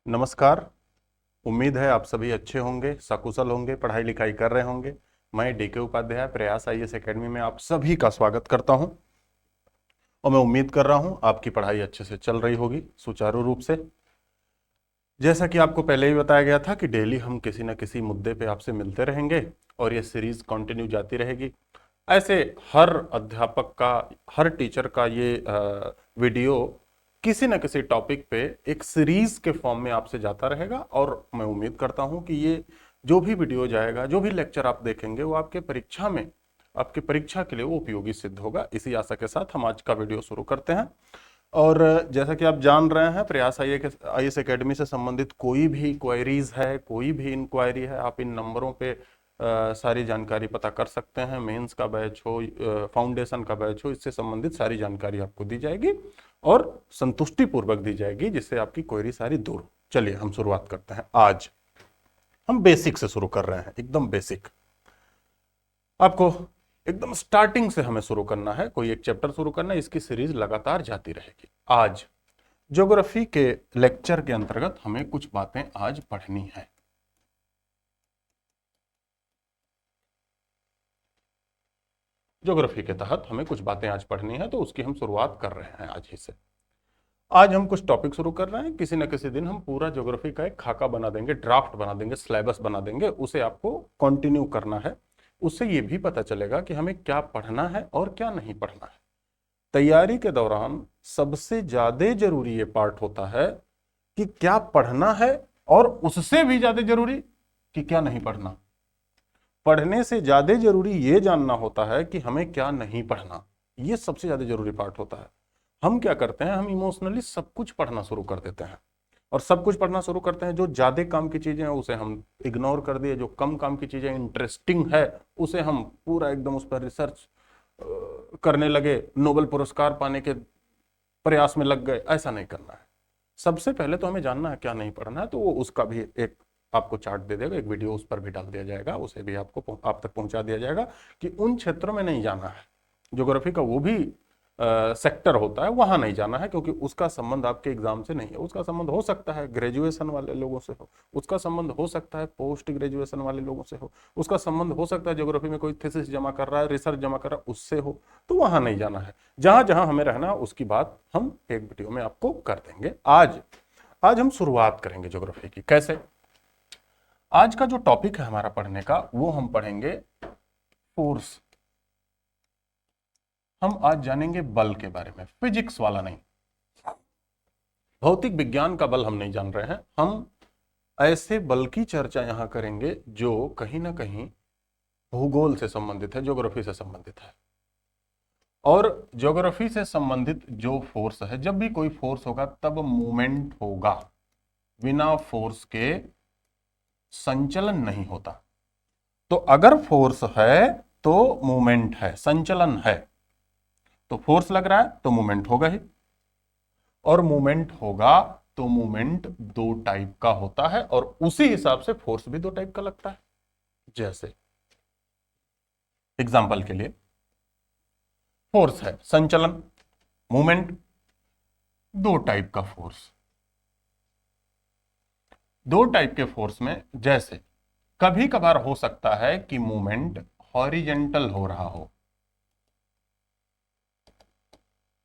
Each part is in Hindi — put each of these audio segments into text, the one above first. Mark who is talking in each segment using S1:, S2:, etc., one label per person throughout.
S1: नमस्कार। उम्मीद है आप सभी अच्छे होंगे, सकुशल होंगे, पढ़ाई लिखाई कर रहे होंगे। मैं डीके उपाध्याय प्रयास आईएएस एकेडमी में आप सभी का स्वागत करता हूं और मैं उम्मीद कर रहा हूं आपकी पढ़ाई अच्छे से चल रही होगी, सुचारू रूप से। जैसा कि आपको पहले ही बताया गया था कि डेली हम किसी न किसी मुद्दे पे आपसे मिलते रहेंगे और ये सीरीज कंटिन्यू जाती रहेगी। ऐसे हर अध्यापक का, हर टीचर का ये वीडियो किसी न किसी टॉपिक पे एक सीरीज के फॉर्म में आपसे जाता रहेगा और मैं उम्मीद करता हूं कि ये जो भी वीडियो जाएगा, जो भी लेक्चर आप देखेंगे, वो आपके परीक्षा में, आपके परीक्षा के लिए वो उपयोगी सिद्ध होगा। इसी आशा के साथ हम आज का वीडियो शुरू करते हैं। और जैसा कि आप जान रहे हैं, प्रयास आईएएस एकेडमी से संबंधित कोई भी क्वेरीज है, कोई भी इंक्वायरी है, आप इन नंबरों पे सारी जानकारी पता कर सकते हैं। मेंस का बैच हो, फाउंडेशन का बैच हो, इससे संबंधित सारी जानकारी आपको दी जाएगी और संतुष्टि पूर्वक दी जाएगी, जिससे आपकी क्वेरी सारी दूर हो। चलिए हम शुरुआत करते हैं। आज हम बेसिक से शुरू कर रहे हैं, एकदम बेसिक। आपको एकदम स्टार्टिंग से हमें शुरू करना है, कोई एक चैप्टर शुरू करना है, इसकी सीरीज लगातार जाती रहेगी। आज ज्योग्राफी के लेक्चर के अंतर्गत हमें कुछ बातें आज पढ़नी है। ज्योग्राफी के तहत हमें कुछ बातें आज पढ़नी है, तो उसकी हम शुरुआत कर रहे हैं आज ही से। आज हम कुछ टॉपिक शुरू कर रहे हैं। किसी न किसी दिन हम पूरा ज्योग्राफी का एक खाका बना देंगे, ड्राफ्ट बना देंगे, सिलेबस बना देंगे, उसे आपको कंटिन्यू करना है। उससे ये भी पता चलेगा कि हमें क्या पढ़ना है और क्या नहीं पढ़ना है। तैयारी के दौरान सबसे ज्यादा जरूरी ये पार्ट होता है कि क्या पढ़ना है, और उससे भी ज्यादा जरूरी कि क्या नहीं पढ़ना। पढ़ने से ज्यादा जरूरी ये जानना होता है कि हमें क्या नहीं पढ़ना। ये सबसे ज्यादा जरूरी पार्ट होता है। हम क्या करते हैं, हम इमोशनली सब कुछ पढ़ना शुरू कर देते हैं और सब कुछ पढ़ना शुरू करते हैं। जो ज्यादा काम की चीजें हैं उसे हम इग्नोर कर दिए, जो कम काम की चीजें इंटरेस्टिंग है उसे हम पूरा एकदम उस पर रिसर्च करने लगे, नोबेल पुरस्कार पाने के प्रयास में लग गए। ऐसा नहीं करना है। सबसे पहले तो हमें जानना है क्या नहीं पढ़ना है, तो वो उसका भी एक आपको चार्ट दे देगा, एक वीडियो उस पर भी डाल दिया जाएगा, उसे भी आपको आप तक पहुंचा दिया जाएगा कि उन क्षेत्रों में नहीं जाना है। ज्योग्राफी का वो भी सेक्टर होता है, वहां नहीं जाना है, क्योंकि उसका संबंध आपके एग्जाम से नहीं है। उसका संबंध हो सकता है ग्रेजुएशन वाले लोगों से हो, उसका संबंध हो सकता है पोस्ट ग्रेजुएशन वाले लोगों से हो, उसका संबंध हो सकता है ज्योग्राफी में कोई थीसिस जमा कर रहा है, रिसर्च जमा कर रहा है, उससे हो। तो वहां नहीं जाना है। जहां जहां हमें रहना, उसकी बात हम एक वीडियो में आपको कर देंगे। आज आज हम शुरुआत करेंगे ज्योग्राफी की। कैसे? आज का जो टॉपिक है हमारा पढ़ने का, वो हम पढ़ेंगे फोर्स। हम आज जानेंगे बल के बारे में, फिजिक्स वाला नहीं। भौतिक विज्ञान का बल हम नहीं जान रहे हैं। हम ऐसे बल की चर्चा यहां करेंगे जो कहीं ना कहीं भूगोल से संबंधित है, ज्योग्राफी से संबंधित है। और ज्योग्राफी से संबंधित जो फोर्स है, जब भी कोई फोर्स होगा तब मूवमेंट होगा। बिना फोर्स के संचलन नहीं होता। तो अगर फोर्स है तो मूवमेंट है, संचलन है। तो फोर्स लग रहा है तो मूवमेंट होगा ही, और मूवमेंट होगा तो मूवमेंट दो टाइप का होता है, और उसी हिसाब से फोर्स भी दो टाइप का लगता है। जैसे एग्जाम्पल के लिए, फोर्स है संचलन, मूवमेंट, दो टाइप का फोर्स। दो टाइप के फोर्स में जैसे कभी कभार हो सकता है कि मूवमेंट हॉरिजेंटल हो रहा हो,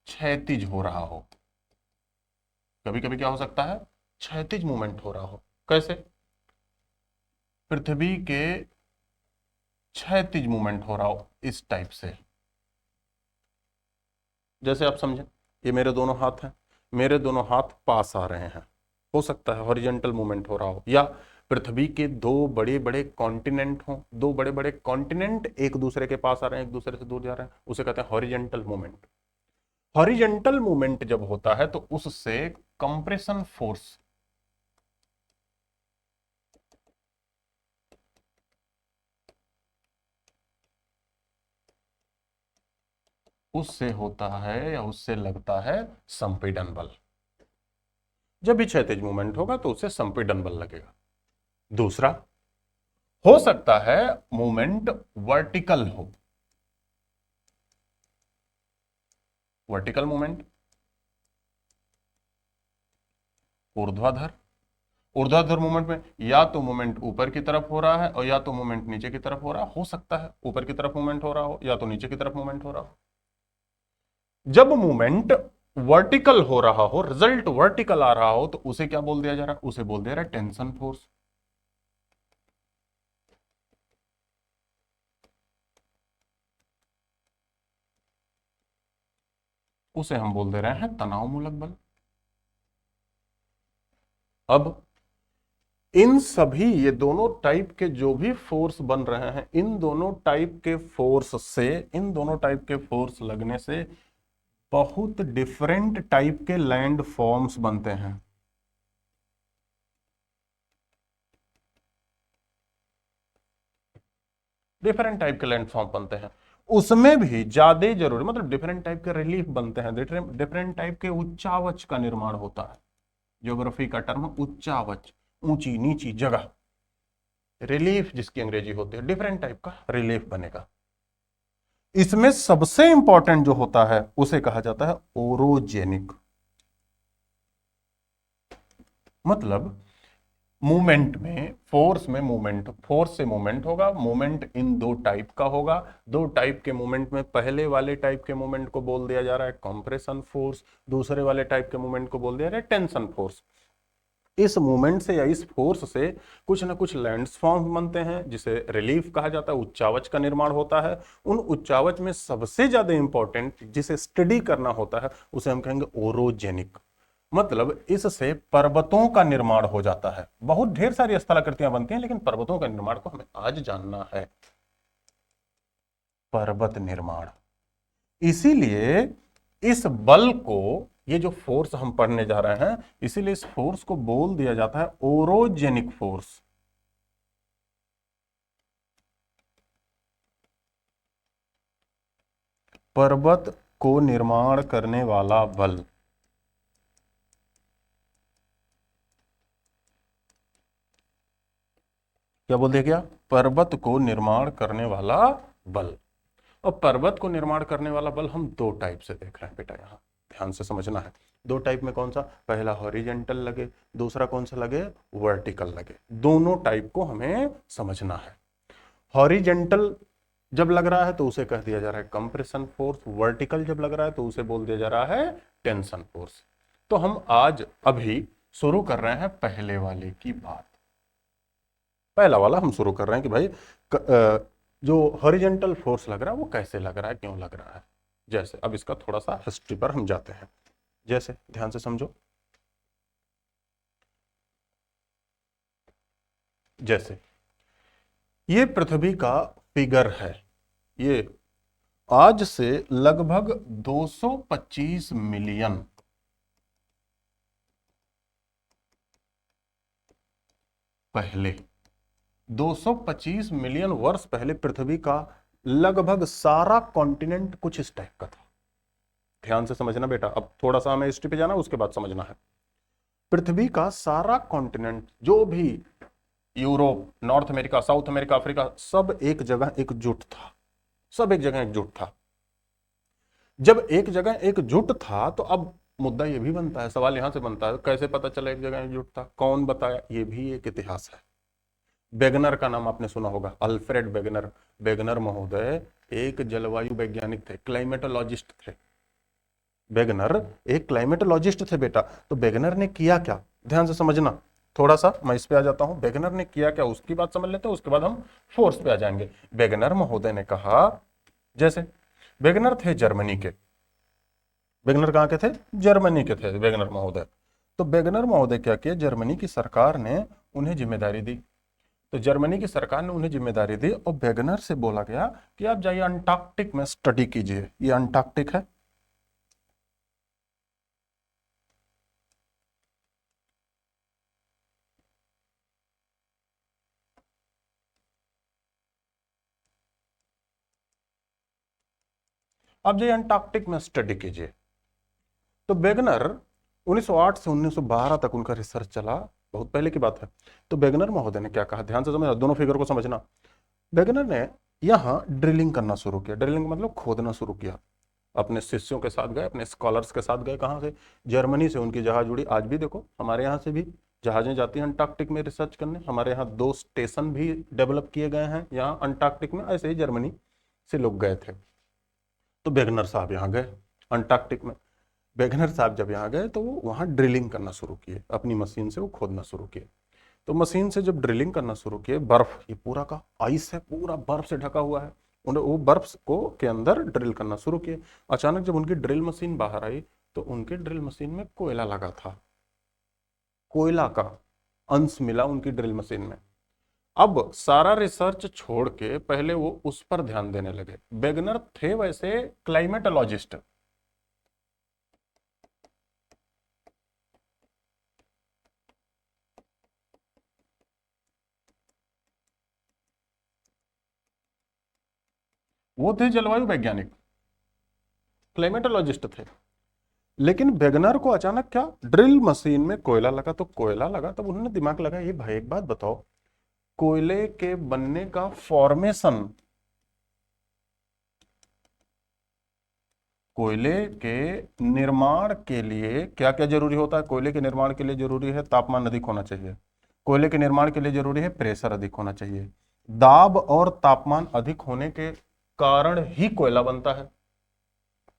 S1: क्षैतिज हो रहा हो। कभी कभी क्या हो सकता है, क्षैतिज मूवमेंट हो रहा हो। कैसे? पृथ्वी के क्षैतिज मूवमेंट हो रहा हो, इस टाइप से। जैसे आप समझें, ये मेरे दोनों हाथ हैं, मेरे दोनों हाथ पास आ रहे हैं, हो सकता है हॉरिजेंटल मूवमेंट हो रहा हो। या पृथ्वी के दो बड़े बड़े कॉन्टिनेंट हों, दो बड़े बड़े कॉन्टिनेंट एक दूसरे के पास आ रहे हैं, एक दूसरे से दूर जा रहे हैं, उसे कहते हैं हॉरिजेंटल मूवमेंट। हॉरिजेंटल मूवमेंट जब होता है तो उससे कंप्रेशन फोर्स, उससे होता है या उससे लगता है संपीड़न बल। जब भी क्षैतिज मूवमेंट होगा तो उससे संपीड़न बल लगेगा। दूसरा, हो सकता है मूवमेंट वर्टिकल हो। वर्टिकल मूवमेंट ऊर्ध्वाधर, ऊर्ध्वाधर मूवमेंट में या तो मूवमेंट ऊपर की तरफ हो रहा है और या तो मूवमेंट नीचे की तरफ हो रहा हो सकता है ऊपर की तरफ मूवमेंट हो रहा हो या तो नीचे की तरफ मूवमेंट हो रहा हो। जब मूवमेंट वर्टिकल हो रहा हो, रिजल्ट वर्टिकल आ रहा हो, तो उसे क्या बोल दिया जा रहा है? उसे बोल दिया जा रहा है टेंशन फोर्स। उसे हम बोल दे रहे हैं तनाव मूलक बल। अब इन सभी ये दोनों टाइप के जो भी फोर्स बन रहे हैं, इन दोनों टाइप के फोर्स से, इन दोनों टाइप के फोर्स लगने से बहुत डिफरेंट टाइप के लैंड फॉर्म्स बनते हैं। डिफरेंट टाइप के लैंड फॉर्म बनते हैं, उसमें भी ज्यादा जरूरी मतलब डिफरेंट टाइप के रिलीफ बनते हैं, डिफरेंट टाइप के उच्चावच का निर्माण होता है। ज्योग्राफी का टर्म उच्चावच, ऊंची नीची जगह, रिलीफ जिसकी अंग्रेजी होती है, डिफरेंट टाइप का रिलीफ बनेगा। इसमें सबसे इंपॉर्टेंट जो होता है उसे कहा जाता है ओरोजेनिक। मतलब मूवमेंट में, फोर्स में मूवमेंट, फोर्स से मूवमेंट होगा, मूवमेंट इन दो टाइप का होगा। दो टाइप के मूवमेंट में पहले वाले टाइप के मूवमेंट को बोल दिया जा रहा है कंप्रेशन फोर्स, दूसरे वाले टाइप के मूवमेंट को बोल दिया जा रहा है टेंशन फोर्स। इस मूवमेंट से या इस फोर्स से कुछ ना कुछ लैंडफॉर्म बनते हैं जिसे रिलीफ कहा जाता है, उच्चावच का निर्माण होता है। उन उच्चावच में सबसे ज्यादा इंपॉर्टेंट जिसे स्टडी करना होता है उसे हम कहेंगे ओरोजेनिक। मतलब इससे पर्वतों का निर्माण हो जाता है। बहुत ढेर सारी स्थलाकृतियां बनती हैं लेकिन पर्वतों का निर्माण को हमें आज जानना है, पर्वत निर्माण। इसीलिए इस बल को, ये जो फोर्स हम पढ़ने जा रहे हैं, इसीलिए इस फोर्स को बोल दिया जाता है ओरोजेनिक फोर्स। पर्वत को निर्माण करने वाला बल। क्या बोल दिया गया? पर्वत को निर्माण करने वाला बल। और पर्वत को निर्माण करने वाला बल हम दो टाइप से देख रहे हैं बेटा, यहां ध्यान से समझना है। दो टाइप में कौन सा? पहला हॉरिजेंटल लगे, दूसरा कौन सा लगे? वर्टिकल लगे। दोनों टाइप को हमें समझना है। हॉरिजेंटल जब लग रहा है तो उसे कह दिया जा रहा है कंप्रेशन फोर्स, वर्टिकल जब लग रहा है तो उसे बोल दिया जा रहा है टेंशन फोर्स। तो हम आज अभी शुरू कर रहे हैं पहले वाले की बात। पहला वाला हम शुरू कर रहे हैं कि भाई जो हॉरिजेंटल फोर्स लग रहा है वो कैसे लग रहा है, क्यों लग रहा है। जैसे अब इसका थोड़ा सा हिस्ट्री पर हम जाते हैं। जैसे ध्यान से समझो, जैसे ये पृथ्वी का फिगर है, ये आज से लगभग 225 मिलियन पहले, 225 मिलियन वर्ष पहले पृथ्वी का लगभग सारा कॉन्टिनेंट कुछ इस टाइप का था। ध्यान से समझना बेटा, अब थोड़ा सा हमें हिस्ट्री पे जाना उसके बाद समझना है। पृथ्वी का सारा कॉन्टिनेंट, जो भी Europe, north America, south America, Africa, सब एक जगह एकजुट था। सब एक जगह एकजुट था। जब एक जगह एकजुट था तो अब मुद्दा यह भी बनता है, सवाल यहां से बनता है कैसे पता चला एक जगह एकजुट था, कौन बताया? ये भी एक इतिहास है। वेगनर का नाम आपने सुना होगा, अल्फ्रेड वेगनर। वेगनर महोदय एक जलवायु वैज्ञानिक थे, क्लाइमेटोलॉजिस्ट थे। वेगनर एक क्लाइमेटोलॉजिस्ट थे बेटा। तो वेगनर ने किया क्या, ध्यान से समझना। थोड़ा सा मैं इस पे आ जाता हूं, वेगनर ने किया क्या उसकी बात समझ लेते हैं, उसके बाद हम फोर्स पे आ जाएंगे। वेगनर महोदय ने कहा, जैसे वेगनर थे जर्मनी के। वेगनर कहां के थे? जर्मनी के थे वेगनर महोदय। तो वेगनर महोदय क्या किया, जर्मनी की सरकार ने उन्हें जिम्मेदारी दी। तो जर्मनी की सरकार ने उन्हें जिम्मेदारी दी और वेगनर से बोला गया कि आप जाइए अंटार्कटिक में स्टडी कीजिए। ये अंटार्कटिक है, आप जाइए अंटार्कटिक में स्टडी कीजिए। तो वेगनर 1908 से 1912 तक उनका रिसर्च चला, बहुत पहले की बात है। तो वेगनर महोदय ने क्या कहा, ध्यान से समझना, दोनों फिगर को समझना। वेगनर ने यहाँ ड्रिलिंग करना शुरू किया। ड्रिलिंग मतलब खोदना शुरू किया। अपने शिष्यों के साथ गए, अपने स्कॉलर्स के साथ गए। कहाँ से? जर्मनी से उनकी जहाज उड़ी। आज भी देखो हमारे यहाँ से भी जहाजें जाती हैं अंटार्कटिक में रिसर्च करने। हमारे यहाँ 2 स्टेशन भी डेवलप किए गए हैं यहाँ अंटार्कटिक में, ऐसे ही जर्मनी से लोग गए थे। तो वेगनर साहब यहाँ गए अंटार्कटिक में। वेगनर साहब जब यहाँ गए तो वो वहाँ ड्रिलिंग करना शुरू किए, अपनी मशीन से वो खोदना शुरू किए। तो मशीन से जब ड्रिलिंग करना शुरू किए, बर्फ, ये पूरा का आइस है, पूरा बर्फ से ढका हुआ है, उन्होंने वो बर्फ को के अंदर ड्रिल करना शुरू किए। अचानक जब उनकी ड्रिल मशीन बाहर आई तो उनके ड्रिल मशीन में कोयला लगा था, कोयला का अंश मिला उनकी ड्रिल मशीन में। अब सारा रिसर्च छोड़ के पहले वो उस पर ध्यान देने लगे। वेगनर थे वैसे क्लाइमेटोलॉजिस्ट, वो थे जलवायु वैज्ञानिक, क्लाइमेटोलॉजिस्ट थे। लेकिन वेगनर को अचानक क्या, ड्रिल मशीन में कोयला लगा, तो कोयला लगा तब उन्होंने दिमाग लगाया, ये भाई एक बात बताओ, कोयले के बनने का फॉर्मेशन, कोयले के निर्माण के लिए क्या क्या जरूरी होता है? कोयले के निर्माण के लिए जरूरी है तापमान अधिक होना चाहिए, कोयले के निर्माण के लिए जरूरी है प्रेशर अधिक होना चाहिए। दाब और तापमान अधिक होने के कारण ही कोयला बनता है।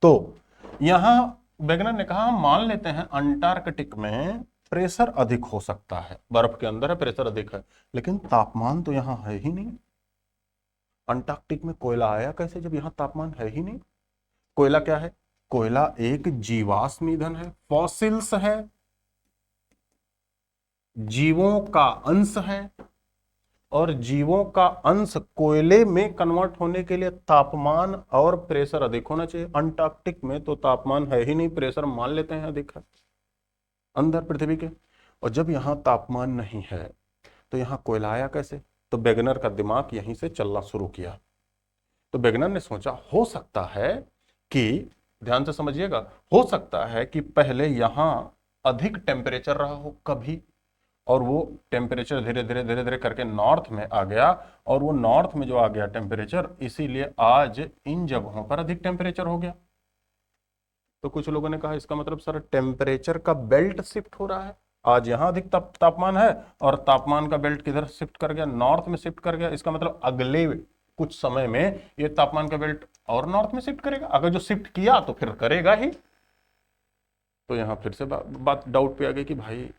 S1: तो यहां वेगनर ने कहा, हम मान लेते हैं अंटार्कटिक में प्रेशर अधिक हो सकता है, बर्फ के अंदर है, प्रेशर अधिक है, लेकिन तापमान तो यहां है ही नहीं। अंटार्कटिक में कोयला आया कैसे जब यहां तापमान है ही नहीं? कोयला क्या है? कोयला एक जीवाश्म ईंधन है, फॉसिल्स है, जीवों का अंश है, और जीवों का अंश कोयले में कन्वर्ट होने के लिए तापमान और प्रेशर अधिक होना चाहिए। अंटार्कटिक में तो तापमान है ही नहीं, प्रेशर मान लेते हैं अधिक है अंदर पृथ्वी के, और जब यहां तापमान नहीं है तो यहां कोयला आया कैसे? तो वेगनर का दिमाग यहीं से चलना शुरू किया। तो वेगनर ने सोचा, हो सकता है कि, ध्यान से समझिएगा, हो सकता है कि पहले यहां अधिक टेम्परेचर रहा हो कभी, और वो टेम्परेचर धीरे धीरे धीरे धीरे करके नॉर्थ में आ गया, और वो नॉर्थ में जो आ गया टेम्परेचर, इसीलिए आज इन जगहों पर अधिक टेम्परेचर हो गया। तो कुछ लोगों ने कहा इसका मतलब सर टेम्परेचर का बेल्ट शिफ्ट हो रहा है, आज यहां अधिक तापमान है और तापमान का बेल्ट किधर शिफ्ट कर गया? नॉर्थ में शिफ्ट कर गया। इसका मतलब अगले कुछ समय में ये तापमान का बेल्ट और नॉर्थ में शिफ्ट करेगा, अगर जो शिफ्ट किया तो फिर करेगा ही। तो यहां फिर से बात डाउट पे आ गई कि भाई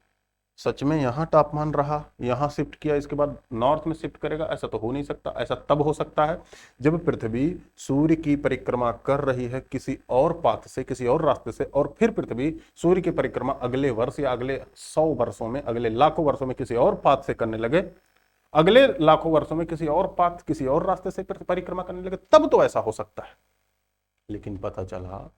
S1: सच में यहां तापमान रहा, यहां शिफ्ट किया, इसके बाद नॉर्थ में शिफ्ट करेगा? ऐसा तो हो नहीं सकता। ऐसा तब हो सकता है जब पृथ्वी सूर्य की परिक्रमा कर रही है किसी और पाथ से, किसी और रास्ते से, और फिर पृथ्वी सूर्य की परिक्रमा अगले वर्ष या अगले 100 वर्षों में, अगले लाखों वर्षों में किसी और पाथ से करने लगे, अगले लाखों वर्षों में किसी और पाथ, किसी और रास्ते से परिक्रमा करने लगे, तब तो ऐसा हो सकता है। लेकिन पता चला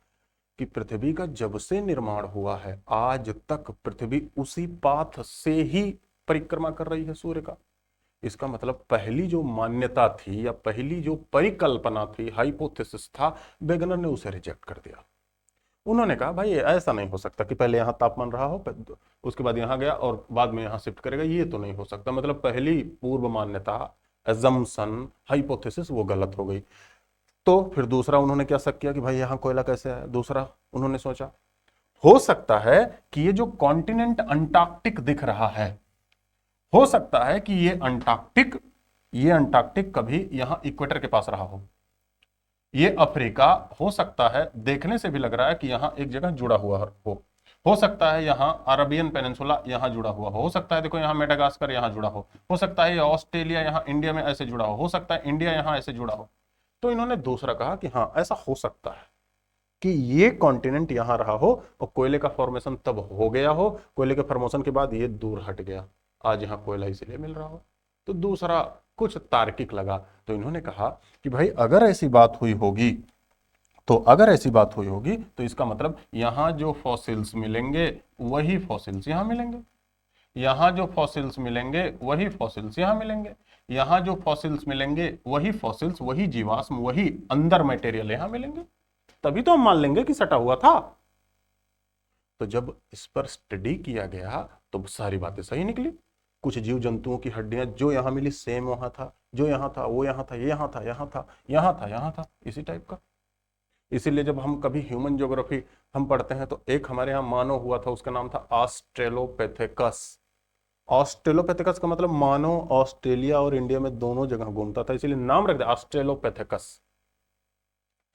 S1: कि पृथ्वी का जब से निर्माण हुआ है आज तक पृथ्वी उसी पाथ से ही परिक्रमा कर रही है सूर्य का। इसका मतलब पहली जो मान्यता थी या पहली जो परिकल्पना थी, हाइपोथेसिस था, वेगनर ने उसे रिजेक्ट कर दिया। उन्होंने कहा भाई ऐसा नहीं हो सकता कि पहले यहां तापमान रहा हो, उसके बाद यहां गया और बाद में यहां शिफ्ट करेगा, ये तो नहीं हो सकता। मतलब पहली पूर्व मान्यता, एजम्पशन, हाइपोथेसिस वो गलत हो गई। तो फिर दूसरा उन्होंने क्या शक किया कि भाई यहां कोयला कैसे आया? दूसरा उन्होंने सोचा, हो सकता है कि ये जो कॉन्टिनेंट अंटार्कटिक दिख रहा है, हो सकता है कि ये अंटार्कटिक कभी यहां इक्वेटर के पास रहा हो, ये अफ्रीका हो सकता है, देखने से भी लग रहा है कि यहां एक जगह जुड़ा हुआ हो सकता है यहां अरबियन पेनिनसुला यहां जुड़ा हुआ हो सकता है देखो यहां मेडागास्कर यहां जुड़ा हो सकता है ये ऑस्ट्रेलिया यहां इंडिया में ऐसे जुड़ा हो सकता है इंडिया यहां ऐसे जुड़ा हो। तो इन्होंने दूसरा कहा कि हाँ ऐसा हो सकता है कि ये कॉन्टिनेंट यहां रहा हो और कोयले का फॉर्मेशन तब हो गया हो, कोयले के फॉर्मेशन के बाद ये दूर हट गया, आज यहां कोयला इसलिए मिल रहा हो। तो दूसरा कुछ तार्किक लगा। तो इन्होंने कहा कि भाई अगर ऐसी बात हुई होगी तो इसका मतलब यहां जो फॉसिल्स मिलेंगे वही फॉसिल्स यहां मिलेंगे, यहां जो फॉसिल्स मिलेंगे वही फॉसिल्स यहां मिलेंगे, यहां जो फॉसिल्स मिलेंगे वही फॉसिल्स, वही जीवाश्म, वही अंदर मटेरियल यहां मिलेंगे, तभी तो हम मान लेंगे कि सटा हुआ था। तो जब इस पर स्टडी किया गया तो सारी बातें सही निकली। कुछ जीव जंतुओं की हड्डियां जो यहां मिली सेम वहां था, जो यहां था वो यहां था, यहां था यहां था, यहां था यहां था, इसी टाइप का। इसीलिए जब हम कभी ह्यूमन ज्योग्राफी हम पढ़ते हैं तो एक हमारे यहाँ मानव हुआ था, उसका नाम था ऑस्ट्रेलोपिथेकस। ऑस्ट्रेलोपैथिकस का मतलब मानव ऑस्ट्रेलिया और इंडिया में दोनों जगह घूमता था, इसीलिए नाम रख दिया ऑस्ट्रेलोपैथिकस।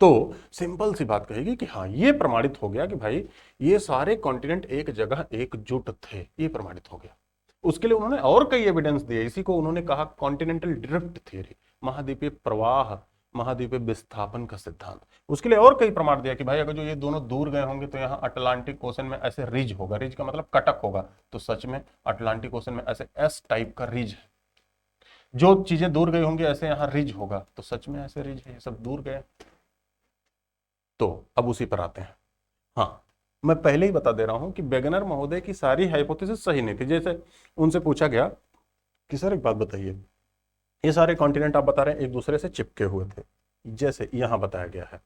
S1: तो सिंपल सी बात कहेगी कि हाँ ये प्रमाणित हो गया कि भाई ये सारे कॉन्टिनेंट एक जगह एकजुट थे, ये प्रमाणित हो गया। उसके लिए उन्होंने और कई एविडेंस दिए, इसी को उन्होंने कहा कॉन्टिनेंटल ड्रिफ्ट थ्योरी, महाद्वीपीय प्रवाह, महाद्वीपीय विस्थापन का सिद्धांत। उसके लिए और कई प्रमाण दिया कि भाई अगर जो ये दोनों दूर गए होंगे तो यहाँ अटलांटिक ओशन में ऐसे रिज होगा, रिज का मतलब कटक होगा, तो सच में अटलांटिक ओशन में ऐसे एस टाइप का रिज है। जो चीजें दूर गई होंगी ऐसे यहाँ रिज होगा, तो सच में ऐसे रिज है, ये सब दूर गए। तो अब उसी पर आते हैं। हाँ, मैं पहले ही बता दे रहा हूं कि वेगनर महोदय की सारी हाइपोथेसिस सही नहीं थी। जैसे उनसे पूछा गया कि सर एक बात बताइए, ये सारे कॉन्टिनेंट आप बता रहे हैं एक दूसरे से चिपके हुए थे, जैसे यहां बताया गया है।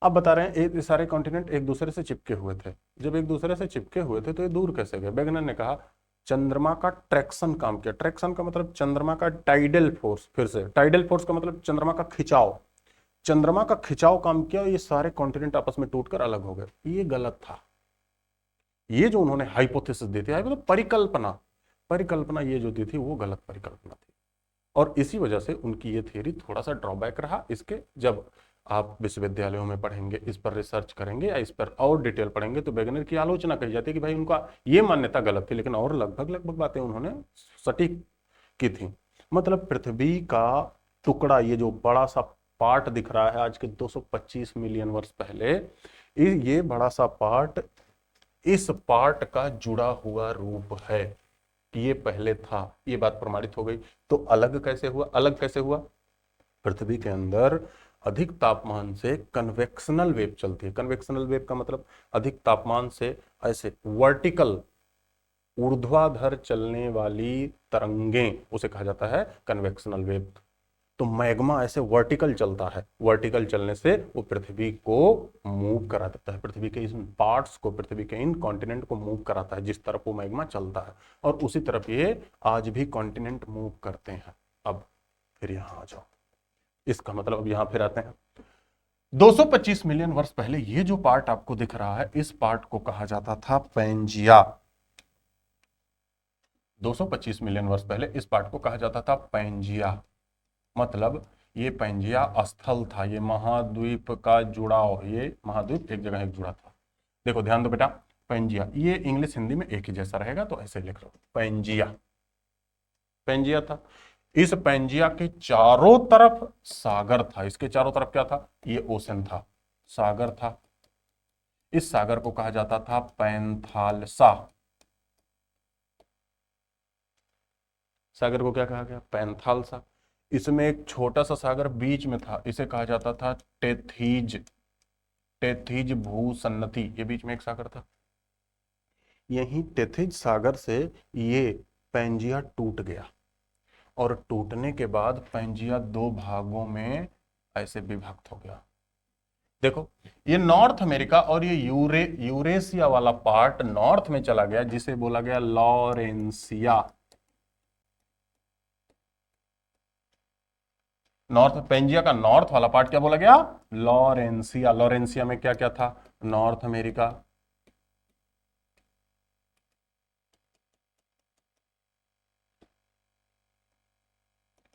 S1: आप बता रहे हैं ये सारे कॉन्टिनेंट एक दूसरे से चिपके हुए थे, जब एक दूसरे से चिपके हुए थे तो ये दूर कैसे गए? वेगनर ने कहा चंद्रमा का ट्रैक्शन काम किया। ट्रैक्शन का मतलब चंद्रमा का टाइडल फोर्स, फिर से टाइडल फोर्स का मतलब चंद्रमा का खिंचाव, चंद्रमा का खिंचाव काम किया और ये सारे कॉन्टिनेंट आपस में टूटकर अलग हो गए। ये गलत था। ये जो उन्होंने हाइपोथेसिस दी थी, मतलब परिकल्पना, परिकल्पना ये जो दी थी वो गलत परिकल्पना थी, और इसी वजह से उनकी ये थियरी थोड़ा सा ड्रॉबैक रहा। इसके जब आप विश्वविद्यालयों में पढ़ेंगे, इस पर रिसर्च करेंगे या इस पर और डिटेल पढ़ेंगे, तो वेगनर की आलोचना कही जाती है कि भाई उनका ये मान्यता गलत थी, लेकिन और लगभग लगभग बातें उन्होंने सटीक की थी। मतलब पृथ्वी का टुकड़ा, ये जो बड़ा सा पार्ट दिख रहा है आज के 225 मिलियन वर्ष पहले, ये बड़ा सा पार्ट इस पार्ट का जुड़ा हुआ रूप है कि ये पहले था, ये बात प्रमाणित हो गई। तो अलग कैसे हुआ? अलग कैसे हुआ? पृथ्वी के अंदर अधिक तापमान से कन्वेक्शनल वेव चलती है। कन्वेक्शनल वेव का मतलब अधिक तापमान से ऐसे वर्टिकल, ऊर्ध्वाधर चलने वाली तरंगें, उसे कहा जाता है कन्वेक्शनल वेव। तो मैग्मा ऐसे वर्टिकल चलता है, वर्टिकल चलने से वो पृथ्वी को मूव करा देता है, पृथ्वी के इन पार्ट्स को, पृथ्वी के इन कॉन्टिनेंट को मूव कराता है जिस तरफ वो मैग्मा चलता है, और उसी तरफ ये आज भी कॉन्टिनेंट मूव करते हैं। अब फिर यहां आ जाओ, इसका मतलब अब यहां फिर आते हैं। 225 मिलियन वर्ष पहले ये जो पार्ट आपको दिख रहा है, इस पार्ट को कहा जाता था पैंजिया। 225 मिलियन वर्ष पहले इस पार्ट को कहा जाता था पैंजिया। मतलब ये पैंजिया स्थल था, ये महाद्वीप का जुड़ाव, ये महाद्वीप एक जगह एक जुड़ा था। देखो ध्यान दो बेटा, पैंजिया, ये इंग्लिश हिंदी में एक ही जैसा रहेगा, तो ऐसे लिख लो पैंजिया। पैंजिया था, इस पैंजिया के चारों तरफ सागर था। इसके चारों तरफ क्या था? ये ओशन था, सागर था। इस सागर को कहा जाता था पैंथालसा। सागर को क्या कहा गया? पैंथालसा। इसमें एक छोटा सा सागर बीच में था, इसे कहा जाता था टेथीज। टेथीज भूसन्नति, ये बीच में एक सागर था। यही टेथीज सागर से ये पैंजिया टूट गया, और टूटने के बाद पैंजिया दो भागों में ऐसे विभक्त हो गया। देखो ये नॉर्थ अमेरिका और ये यूरेशिया वाला पार्ट नॉर्थ में चला गया, जिसे बोला गया लॉरेंसिया। नॉर्थ, पेंजिया का नॉर्थ वाला पार्ट क्या बोला गया? लॉरेंसिया। लॉरेंसिया में क्या क्या था? नॉर्थ अमेरिका,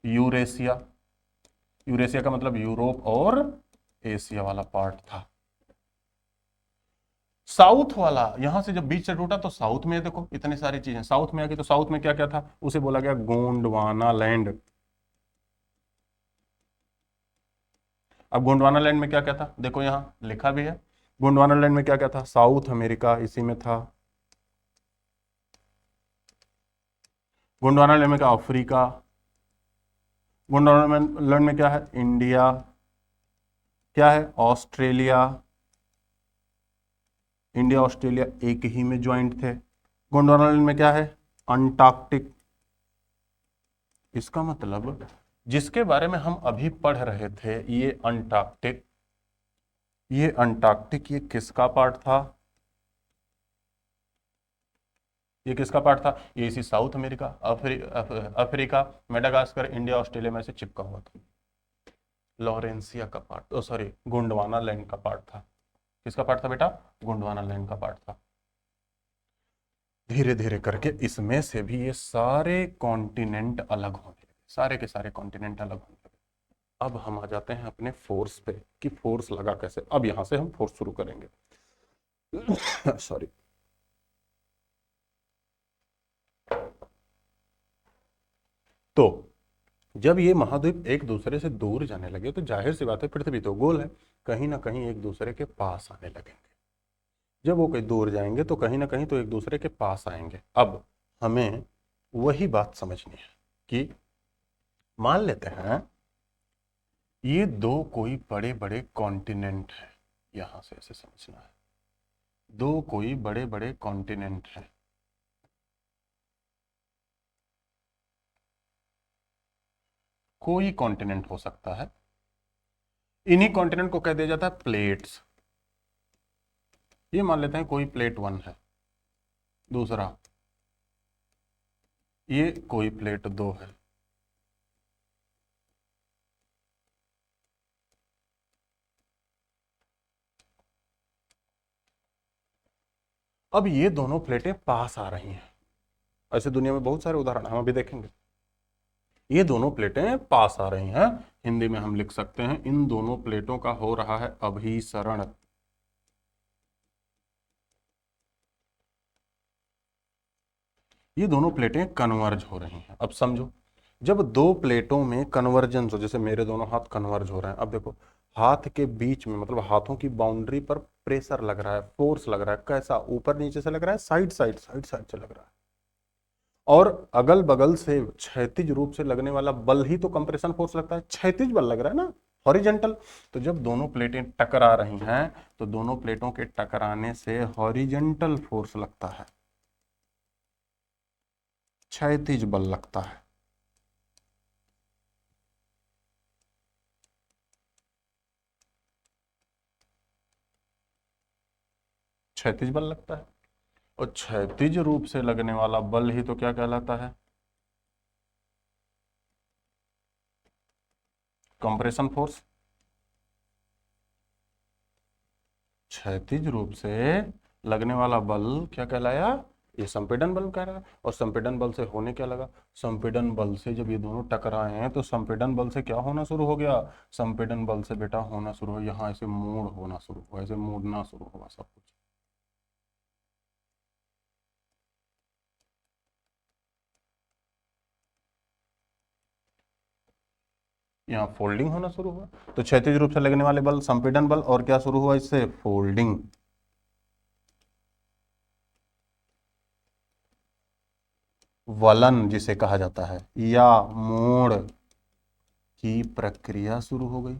S1: यूरेशिया, यूरेशिया का मतलब यूरोप और एशिया वाला पार्ट था। साउथ वाला, यहां से जब बीच से टूटा तो साउथ में देखो इतनी सारी चीजें साउथ में आ गई, तो साउथ में क्या क्या था? उसे बोला गया गोंडवाना लैंड। अब गोंडवाना लैंड में क्या क्या था? देखो यहां लिखा भी है, गोंडवाना लैंड में क्या क्या था? साउथ अमेरिका इसी में था। गोंडवाना लैंड में क्या? अफ्रीका। गोंडवाना लैंड में क्या है? इंडिया। क्या है? ऑस्ट्रेलिया। इंडिया ऑस्ट्रेलिया एक ही में ज्वाइंट थे। गोंडवाना लैंड में क्या है? अंटार्कटिक। इसका मतलब जिसके बारे में हम अभी पढ़ रहे थे, ये अंटार्कटिक, ये अंटार्कटिक, ये किसका पार्ट था? ये किसका पार्ट था? ये इसी south America, Africa, Madagascar, India Australia में से चिपका हुआ था। लॉरेंसिया का पार्ट, सॉरी गोंडवाना लैंड का पार्ट था। किसका पार्ट था बेटा? गोंडवाना लैंड का पार्ट था। धीरे धीरे करके इसमें से भी ये सारे कॉन्टिनेंट अलग होने लगे, सारे के सारे कॉन्टिनेंट अलग होने लगे। अब हम आ जाते हैं अपने फोर्स पे कि फोर्स लगा कैसे। अब यहां से हम फोर्स शुरू करेंगे। सॉरी। तो जब ये महाद्वीप एक दूसरे से दूर जाने लगे तो जाहिर सी बात है, पृथ्वी तो गोल है, कहीं ना कहीं एक दूसरे के पास आने लगेंगे। जब वो कहीं दूर जाएंगे तो कहीं ना कहीं तो एक दूसरे के पास आएंगे। अब हमें वही बात समझनी है कि मान लेते हैं ये दो कोई बड़े बड़े कॉन्टिनेंट हैं, यहां से ऐसे समझना है, दो कोई बड़े बड़े कॉन्टिनेंट हैं। कोई कॉन्टिनेंट हो सकता है, इन्हीं कॉन्टिनेंट को कह दिया जाता है प्लेट्स। ये मान लेते हैं कोई प्लेट 1 है, दूसरा ये कोई प्लेट 2 है, अब ये दोनों प्लेटें पास आ रही हैं। ऐसे दुनिया में बहुत सारे उदाहरण हम अभी देखेंगे। ये दोनों प्लेटें पास आ रही हैं, हिंदी में हम लिख सकते हैं इन दोनों प्लेटों का हो रहा है अभिसरण। ये दोनों प्लेटें कन्वर्ज हो रही हैं। अब समझो, जब दो प्लेटों में कन्वर्जेंस हो, जैसे मेरे दोनों हाथ कन्वर्ज हो रहे हैं, अब देखो हाथ के बीच में मतलब हाथों की बाउंड्री पर प्रेशर लग रहा है, फोर्स लग रहा है, कैसा, ऊपर नीचे से लग रहा है, साइड साइड साइड साइड से लग रहा है। और अगल बगल से क्षैतिज रूप से लगने वाला बल ही तो कंप्रेशन फोर्स लगता है, क्षैतिज बल लग रहा है ना, हॉरिजेंटल। तो जब दोनों प्लेटें टकरा रही हैं तो दोनों प्लेटों के टकराने से हॉरिजेंटल फोर्स लगता है, क्षैतिज बल लगता है। क्षैतिज बल लगता है, और क्षैतिज रूप से लगने वाला बल ही तो क्या कहलाता है, कंप्रेशन फोर्स। क्षैतिज रूप से लगने वाला बल क्या कहलाया, ये संपीड़न बल कह रहा है। और संपीड़न बल से होने क्या लगा, संपीड़न बल से जब ये दोनों टकराए हैं तो संपीड़न बल से क्या होना शुरू हो गया, संपीड़न बल से बेटा होना शुरू हो, यहाँ ऐसे मूड होना शुरू हुआ, ऐसे मूडना शुरू हुआ सब कुछ। यहाँ फोल्डिंग होना शुरू हुआ। तो क्षैतिज रूप से लगने वाले बल संपीड़न बल, और क्या शुरू हुआ इससे, फोल्डिंग। वलन जिसे कहा जाता है, या मोड़ की प्रक्रिया शुरू हो गई।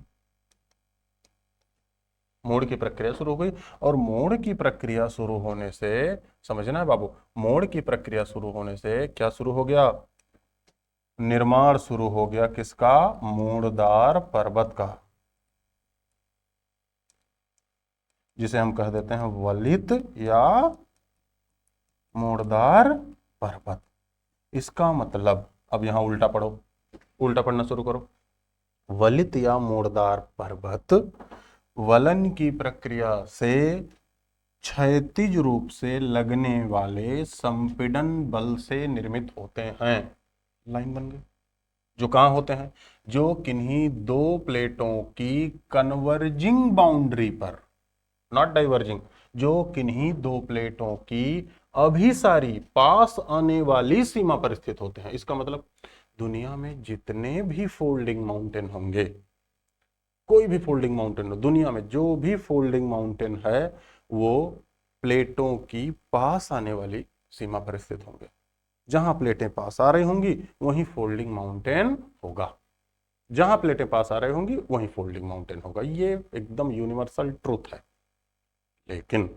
S1: मोड़ की प्रक्रिया शुरू हो गई, और मोड़ की प्रक्रिया शुरू होने से, समझना है बाबू, मोड़ की प्रक्रिया शुरू होने से क्या शुरू हो गया, निर्माण शुरू हो गया किसका, मोड़दार पर्वत का, जिसे हम कह देते हैं वलित या मोड़दार पर्वत। इसका मतलब, अब यहां उल्टा पढ़ो, उल्टा पढ़ना शुरू करो। वलित या मोड़दार पर्वत वलन की प्रक्रिया से क्षैतिज रूप से लगने वाले संपीड़न बल से निर्मित होते हैं। लाइन बन गई। जो कहां होते हैं, जो किन्हीं दो प्लेटों की कन्वर्जिंग बाउंड्री पर, नॉट डाइवर्जिंग, जो किन्हीं दो प्लेटों की अभिसारी पास आने वाली सीमा पर स्थित होते हैं। इसका मतलब दुनिया में जितने भी फोल्डिंग माउंटेन होंगे, कोई भी फोल्डिंग माउंटेन हो दुनिया में, जो भी फोल्डिंग माउंटेन है वो प्लेटों की पास आने वाली सीमा पर स्थित होंगे। जहां प्लेटें पास आ रही होंगी वहीं फोल्डिंग माउंटेन होगा, जहां प्लेटें पास आ रही होंगी वहीं फोल्डिंग माउंटेन होगा। ये एकदम यूनिवर्सल ट्रूथ है। लेकिन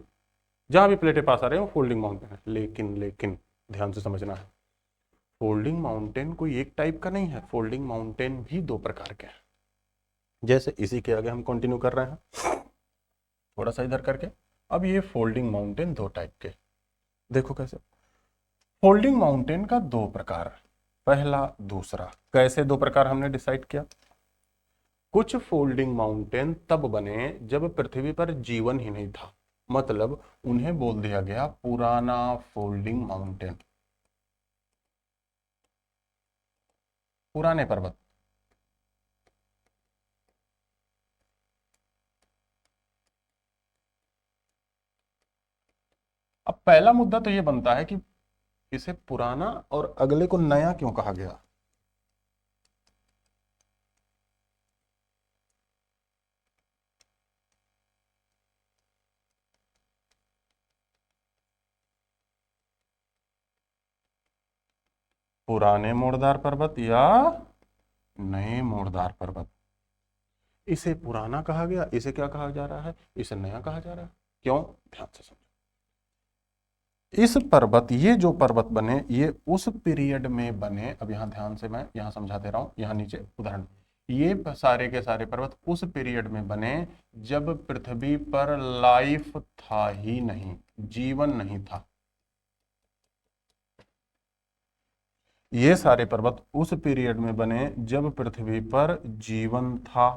S1: जहां भी प्लेटें पास आ रही हो फोल्डिंग माउंटेन है। लेकिन लेकिन ध्यान से समझना है, फोल्डिंग माउंटेन कोई एक टाइप का नहीं है, फोल्डिंग माउंटेन भी दो प्रकार के हैं। जैसे इसी के आगे हम कंटिन्यू कर रहे हैं थोड़ा सा इधर करके। अब ये फोल्डिंग माउंटेन दो टाइप के, देखो कैसे। फोल्डिंग माउंटेन का दो प्रकार, पहला दूसरा। कैसे दो प्रकार हमने डिसाइड किया, कुछ फोल्डिंग माउंटेन तब बने जब पृथ्वी पर जीवन ही नहीं था। मतलब उन्हें बोल दिया गया पुराना फोल्डिंग माउंटेन, पुराने पर्वत। अब पहला मुद्दा तो यह बनता है कि इसे पुराना और अगले को नया क्यों कहा गया। पुराने मोड़दार पर्वत या नए मोड़दार पर्वत, इसे पुराना कहा गया, इसे क्या कहा जा रहा है, इसे नया कहा जा रहा है। क्यों, ध्यान से समझो। इस पर्वत, ये जो पर्वत बने ये उस पीरियड में बने। अब यहां ध्यान से मैं यहां समझा दे रहा हूं, यहां नीचे उदाहरण, ये सारे के सारे पर्वत उस पीरियड में बने जब पृथ्वी पर लाइफ था ही नहीं, जीवन नहीं था। ये सारे पर्वत उस पीरियड में बने जब पृथ्वी पर जीवन था।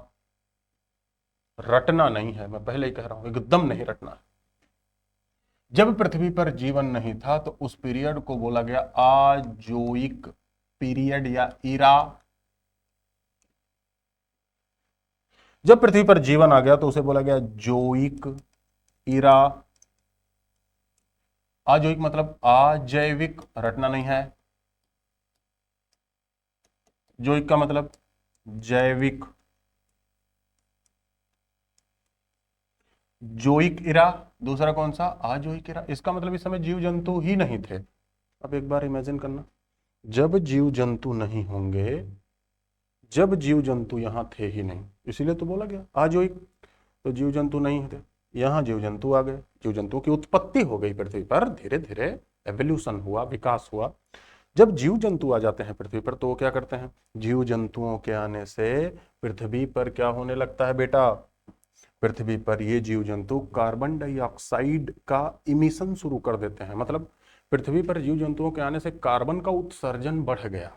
S1: रटना नहीं है, मैं पहले ही कह रहा हूं, एकदम नहीं रटना है। जब पृथ्वी पर जीवन नहीं था तो उस पीरियड को बोला गया आजोइक पीरियड या इरा। जब पृथ्वी पर जीवन आ गया तो उसे बोला गया जोइक इरा। आजोइक मतलब अजैविक, रटना नहीं है। जोइक का मतलब जैविक। जोइक इरा दूसरा कौन सा, अजोइक इरा। इसका मतलब इस समय जीव जंतु ही नहीं थे। अब एक बार इमेजिन करना, जब जीव जंतु नहीं होंगे, जब जीव जंतु यहां थे ही नहीं, इसीलिए तो बोला गया अजोइक, तो जीव जंतु नहीं थे, यहां जीव जंतु आ गए, जीव जंतुओं की उत्पत्ति हो गई पृथ्वी पर, धीरे धीरे एवोल्यूशन हुआ, विकास हुआ। जब जीव जंतु आ जाते हैं पृथ्वी पर तो वो क्या करते हैं, जीव जंतुओं के आने से पृथ्वी पर क्या होने लगता है बेटा, पृथ्वी पर ये जीव जंतु कार्बन डाइऑक्साइड का इमिशन शुरू कर देते हैं। मतलब पृथ्वी पर जीव जंतुओं के आने से कार्बन का उत्सर्जन बढ़ गया,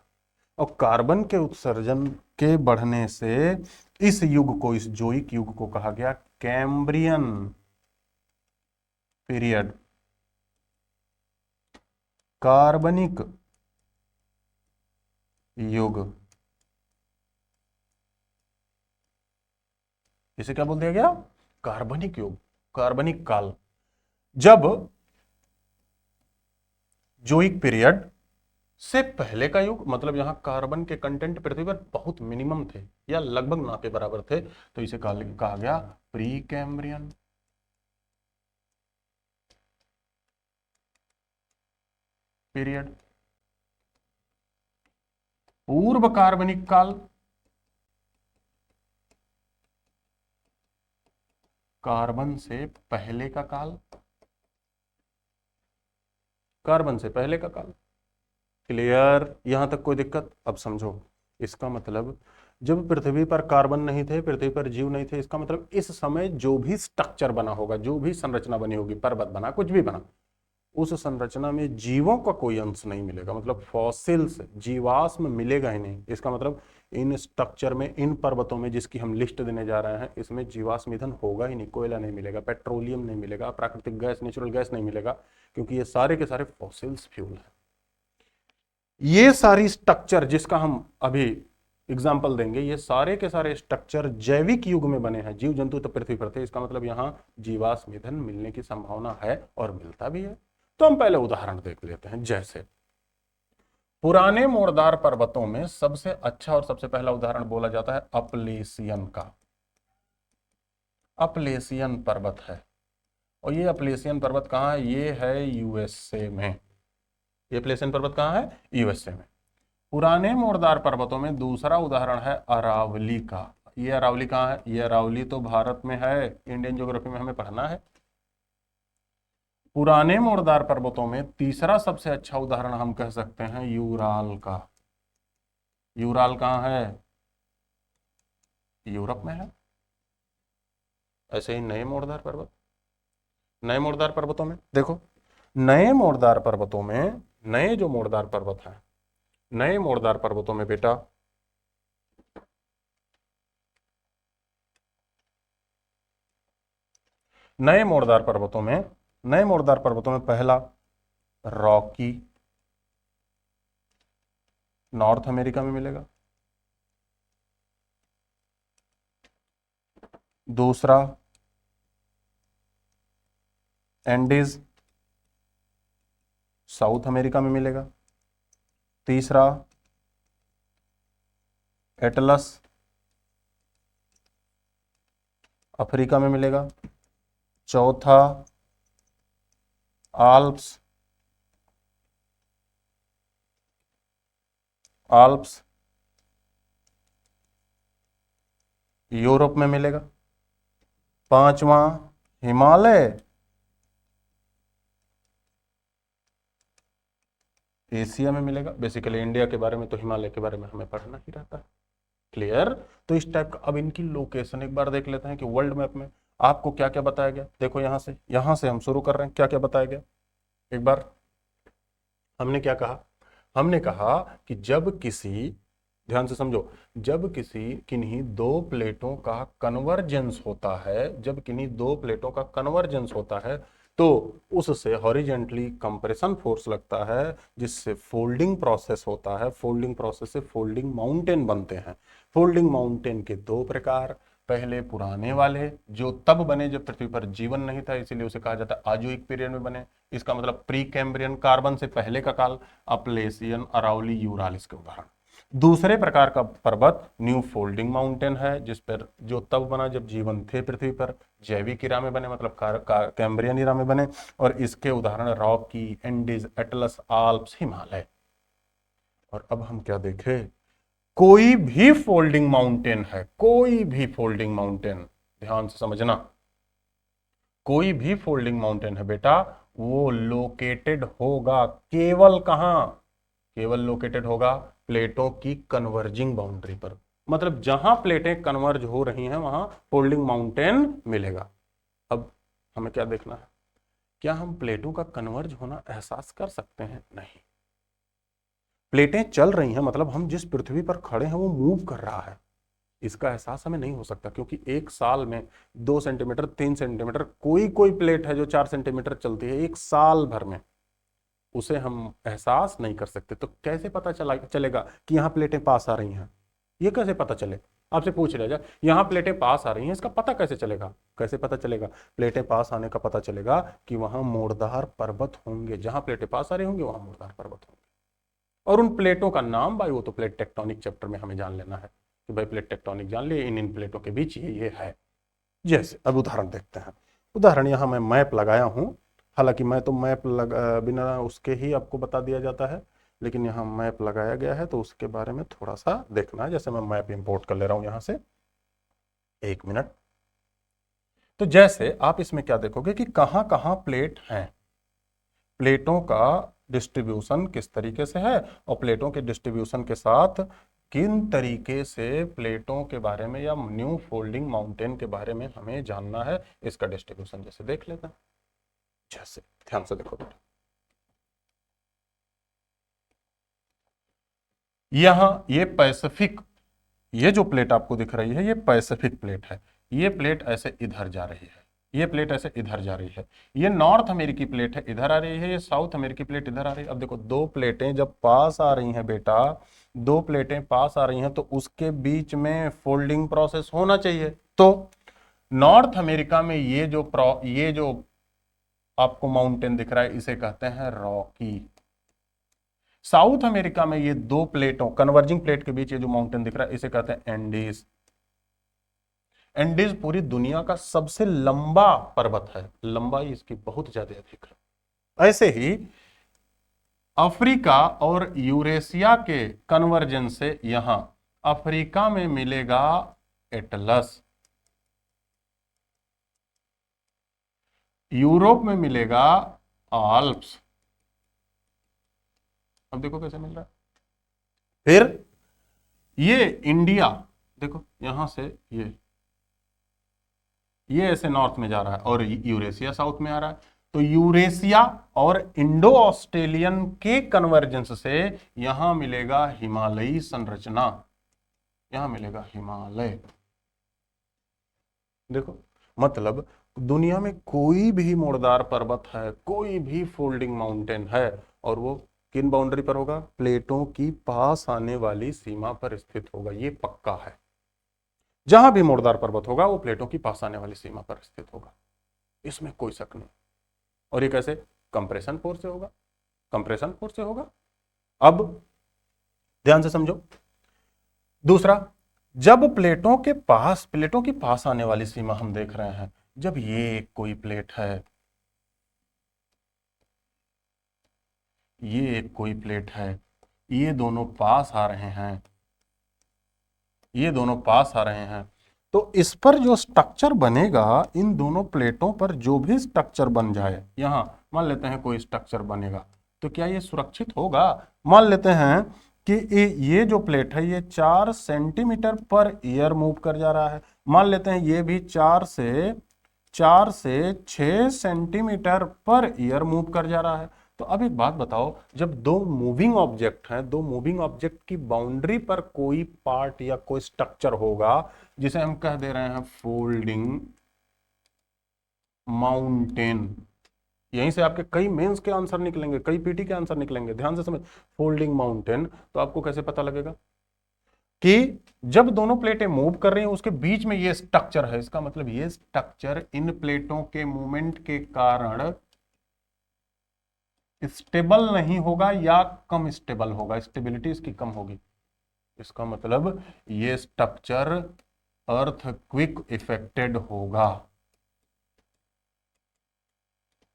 S1: और कार्बन के उत्सर्जन के बढ़ने से इस युग को, इस जोइक युग को कहा गया कैम्ब्रियन पीरियड, कार्बनिक युग। इसे क्या बोल दिया गया, कार्बनिक युग, कार्बनिक काल। जब जोइक पीरियड से पहले का युग, मतलब यहां कार्बन के कंटेंट पृथ्वी पर बहुत मिनिमम थे या लगभग ना के बराबर थे, तो इसे कहा गया प्री कैम्ब्रियन पीरियड। पूर्व कार्बनिक काल, कार्बन से पहले का काल, कार्बन से पहले का काल। क्लियर, यहां तक कोई दिक्कत। अब समझो, इसका मतलब जब पृथ्वी पर कार्बन नहीं थे, पृथ्वी पर जीव नहीं थे, इसका मतलब इस समय जो भी स्ट्रक्चर बना होगा, जो भी संरचना बनी होगी, पर्वत बना, कुछ भी बना, उस संरचना में जीवों का कोई अंश नहीं मिलेगा। मतलब फॉसिल्स, जीवाश्म मिलेगा ही नहीं। इसका मतलब इन स्ट्रक्चर में, इन पर्वतों में जिसकी हम लिस्ट देने जा रहे हैं, इसमें जीवाश्म ईंधन होगा ही नहीं, कोयला नहीं मिलेगा, पेट्रोलियम नहीं मिलेगा, प्राकृतिक गैस, नेचुरल गैस नहीं मिलेगा, क्योंकि ये सारे के सारे फॉसिल्स फ्यूल हैं। ये सारी स्ट्रक्चर जिसका हम अभी एग्जाम्पल देंगे, ये सारे के सारे स्ट्रक्चर जैविक युग में बने हैं। जीव जंतु तो पृथ्वी पर थे, इसका मतलब यहां जीवाश्म ईंधन मिलने की संभावना है और मिलता भी है। तो हम पहले उदाहरण देख लेते हैं। जैसे पुराने मोड़दार पर्वतों में सबसे अच्छा और सबसे पहला उदाहरण बोला जाता है अपलेशियन का। अपलेशियन पर्वत है, और ये अपलेशियन पर्वत कहां है, ये है यूएसए में। ये अपलेशियन पर्वत कहां है, यूएसए में। पुराने मोड़दार पर्वतों में दूसरा उदाहरण है अरावली का। ये अरावली कहां है, ये अरावली तो भारत में है, इंडियन ज्योग्राफी में हमें पढ़ना है। पुराने मोड़दार पर्वतों में तीसरा सबसे अच्छा उदाहरण हम कह सकते हैं यूराल का। यूराल कहां है, यूरोप में है। ऐसे ही नए मोड़दार पर्वत, नए मोड़दार पर्वतों में देखो, नए मोड़दार पर्वतों में, नए जो मोड़दार पर्वत हैं, नए मोड़दार पर्वतों में बेटा नए मोड़दार पर्वतों में पहला रॉकी, नॉर्थ अमेरिका में मिलेगा। दूसरा एंडीज, साउथ अमेरिका में मिलेगा। तीसरा एटलस, अफ्रीका में मिलेगा। चौथा आल्प्स, यूरोप में मिलेगा। पांचवा हिमालय, एशिया में मिलेगा। बेसिकली इंडिया के बारे में तो हिमालय के बारे में हमें पढ़ना ही रहता है। क्लियर। तो इस टाइप का अब इनकी लोकेशन एक बार देख लेते हैं कि वर्ल्ड मैप में आपको क्या क्या बताया गया। देखो यहां से हम शुरू कर रहे हैं। क्या क्या बताया गया एक बार हमने क्या कहा, हमने कहा कि जब किसी, ध्यान से समझो, जब किन्हीं दो प्लेटों का कन्वर्जेंस होता है, जब किन्हीं दो प्लेटों का कन्वर्जेंस होता है तो उससे हॉरिजेंटली कंप्रेशन फोर्स लगता है, जिससे फोल्डिंग प्रोसेस होता है। फोल्डिंग प्रोसेस से फोल्डिंग माउंटेन बनते हैं। फोल्डिंग माउंटेन के दो प्रकार, पहले पुराने वाले जो तब बने जब पृथ्वी पर जीवन नहीं था, इसीलिए उसे कहा जाता है आजुइक पीरियड में बने। इसका मतलब प्री कैम्ब्रियन, कार्बन से पहले का काल, अप्लेसियन, अरावली, यूराल इसके उदाहरण। दूसरे प्रकार का पर्वत न्यू फोल्डिंग माउंटेन है, जिस पर जो तब बना जब जीवन थे पृथ्वी पर, जैविक इरा में बने, मतलब कैम्ब्रियन इरा में बने। और इसके उदाहरण Rocky, Andes, Atlas, Alps, Himalaya. और अब हम क्या देखें, कोई भी फोल्डिंग माउंटेन है, कोई भी फोल्डिंग माउंटेन, ध्यान से समझना, कोई भी फोल्डिंग माउंटेन है बेटा, वो लोकेटेड होगा केवल कहां, केवल लोकेटेड होगा प्लेटों की कन्वर्जिंग बाउंड्री पर। मतलब जहां प्लेटें कन्वर्ज हो रही हैं वहां फोल्डिंग माउंटेन मिलेगा। अब हमें क्या देखना है, क्या हम प्लेटों का कन्वर्ज होना एहसास कर सकते हैं? नहीं। प्लेटें चल रही हैं, मतलब हम जिस पृथ्वी पर खड़े हैं वो मूव कर रहा है, इसका एहसास हमें नहीं हो सकता, क्योंकि एक साल में 2 सेंटीमीटर 3 सेंटीमीटर, कोई कोई प्लेट है जो 4 सेंटीमीटर चलती है एक साल भर में, उसे हम एहसास नहीं कर सकते। तो कैसे पता चलेगा कि यहाँ प्लेटें पास आ रही हैं? ये कैसे पता चले? आपसे पूछ लिया जाए यहाँ प्लेटें पास आ रही हैं, इसका पता कैसे चलेगा? कैसे पता चलेगा? प्लेटें पास आने का पता चलेगा कि वहां मोड़दार पर्वत होंगे, जहां प्लेटें पास आ रही होंगी वहां मोड़दार पर्वत होंगे। और उन प्लेटों का नाम भाई वो तो प्लेट टेक्टोनिक चैप्टर में हमें जान लेना है कि भाई प्लेट टेक्टोनिक जान लिए, इन प्लेटों के बीच ये है। जैसे अब उदाहरण देखते हैं। उदाहरण यहाँ मैं मैप लगाया हूँ, हालांकि मैं तो मैप बिना उसके ही आपको बता दिया जाता है, लेकिन यहाँ मैप लगाया गया है तो उसके बारे में थोड़ा सा देखना है। जैसे मैं मैप इंपोर्ट कर ले रहा हूँ यहाँ से, 1 मिनट। तो जैसे आप इसमें क्या देखोगे कि कहाँ कहाँ प्लेट हैं, प्लेटों का डिस्ट्रीब्यूशन किस तरीके से है, और प्लेटों के डिस्ट्रीब्यूशन के साथ किन तरीके से प्लेटों के बारे में या न्यू फोल्डिंग माउंटेन के बारे में हमें जानना है, इसका डिस्ट्रीब्यूशन जैसे देख लेते हैं। जैसे ध्यान से देखो बेटा, यहां ये पैसिफिक, ये जो प्लेट आपको दिख रही है ये पैसिफिक प्लेट है। ये प्लेट ऐसे इधर जा रही है, ये प्लेट ऐसे इधर जा रही है। ये नॉर्थ अमेरिकी प्लेट है, इधर आ रही है। ये साउथ अमेरिकी प्लेट इधर आ रही है। अब देखो दो प्लेटें जब पास आ रही हैं बेटा, दो प्लेटें पास आ रही हैं तो उसके बीच में फोल्डिंग प्रोसेस होना चाहिए। तो नॉर्थ अमेरिका में ये जो आपको माउंटेन दिख रहा है इसे कहते हैं रॉकी। साउथ अमेरिका में ये दो प्लेटों, कन्वर्जिंग प्लेट के बीच ये जो माउंटेन दिख रहा है इसे कहते हैं एंडीज। एंडीज पूरी दुनिया का सबसे लंबा पर्वत है, लंबाई इसकी बहुत ज्यादा अधिक है। ऐसे ही अफ्रीका और यूरेशिया के कन्वर्जेंस से यहां अफ्रीका में मिलेगा एटलस, यूरोप में मिलेगा आल्प्स। अब देखो कैसे मिल रहा है। फिर ये इंडिया, देखो यहां से ये ऐसे नॉर्थ में जा रहा है और यूरेशिया साउथ में आ रहा है। तो यूरेशिया और इंडो ऑस्ट्रेलियन के कन्वर्जेंस से यहां मिलेगा हिमालयी संरचना, यहां मिलेगा हिमालय। देखो मतलब दुनिया में कोई भी मोड़दार पर्वत है, कोई भी फोल्डिंग माउंटेन है, और वो किन बाउंड्री पर होगा? प्लेटों की पास आने वाली सीमा पर स्थित होगा। ये पक्का है, जहां भी मोड़दार पर्वत होगा वो प्लेटों की पास आने वाली सीमा पर स्थित होगा, इसमें कोई शक नहीं। और ये कैसे? कंप्रेशन फोर्स से होगा, कंप्रेशन फोर्स से होगा। अब ध्यान से समझो। दूसरा, जब प्लेटों के पास आने वाली सीमा हम देख रहे हैं, जब ये कोई प्लेट है, ये एक कोई प्लेट है, ये दोनों पास आ रहे हैं, ये दोनों पास आ रहे हैं, तो इस पर जो स्ट्रक्चर बनेगा, इन दोनों प्लेटों पर जो भी स्ट्रक्चर बन जाए, यहां मान लेते हैं कोई स्ट्रक्चर बनेगा, तो क्या ये सुरक्षित होगा? मान लेते हैं कि ये जो प्लेट है ये 4 सेंटीमीटर पर ईयर मूव कर जा रहा है, मान लेते हैं ये भी 4 से 6 सेंटीमीटर पर ईयर मूव कर जा रहा है। तो अब एक बात बताओ, जब दो मूविंग ऑब्जेक्ट हैं, दो मूविंग ऑब्जेक्ट की बाउंड्री पर कोई पार्ट या कोई स्ट्रक्चर होगा, जिसे हम कह दे रहे हैं फोल्डिंग माउंटेन, यहीं से आपके कई मेंस के आंसर निकलेंगे, कई पीटी के आंसर निकलेंगे, ध्यान से समझ। फोल्डिंग माउंटेन, तो आपको कैसे पता लगेगा कि जब दोनों प्लेटें मूव कर रही हैं, उसके बीच में ये स्ट्रक्चर है, इसका मतलब ये स्ट्रक्चर इन प्लेटों के मूवमेंट के कारण स्टेबल नहीं होगा या कम स्टेबल होगा, स्टेबिलिटी इसकी कम होगी। इसका मतलब ये स्ट्रक्चर अर्थक्वेक इफेक्टेड होगा,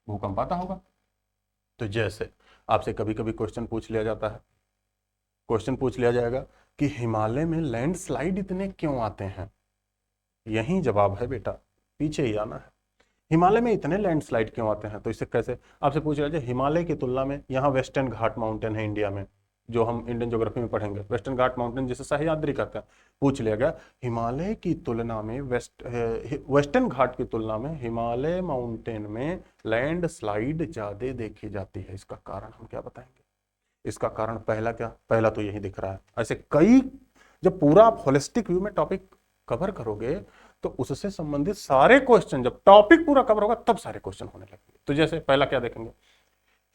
S1: भूकंप आता होगा। तो जैसे आपसे कभी कभी क्वेश्चन पूछ लिया जाता है, क्वेश्चन पूछ लिया जाएगा कि हिमालय में लैंडस्लाइड इतने क्यों आते हैं? यही जवाब है बेटा, पीछे ही आना है। हिमालय में इतने लैंडस्लाइड क्यों आते हैं? तो इससे कैसे आपसे पूछ लिया जाए, हिमालय की तुलना में यहाँ वेस्टर्न घाट माउंटेन है इंडिया में, जो हम इंडियन ज्योग्राफी में पढ़ेंगे, वेस्टर्न घाट माउंटेन जिसे सह्याद्री कहते हैं। पूछ लिया गया हिमालय की तुलना में वेस्टर्न घाट की तुलना में हिमालय माउंटेन में लैंडस्लाइड ज्यादा देखी जाती है, इसका कारण हम क्या बताएंगे? इसका कारण पहला क्या? पहला तो यही दिख रहा है। ऐसे कई, जब पूरा आप होलिस्टिक व्यू में टॉपिक कवर करोगे तो उससे संबंधित सारे क्वेश्चन, जब टॉपिक पूरा कवर होगा तब सारे क्वेश्चन होने लगेंगे। तो जैसे पहला क्या देखेंगे,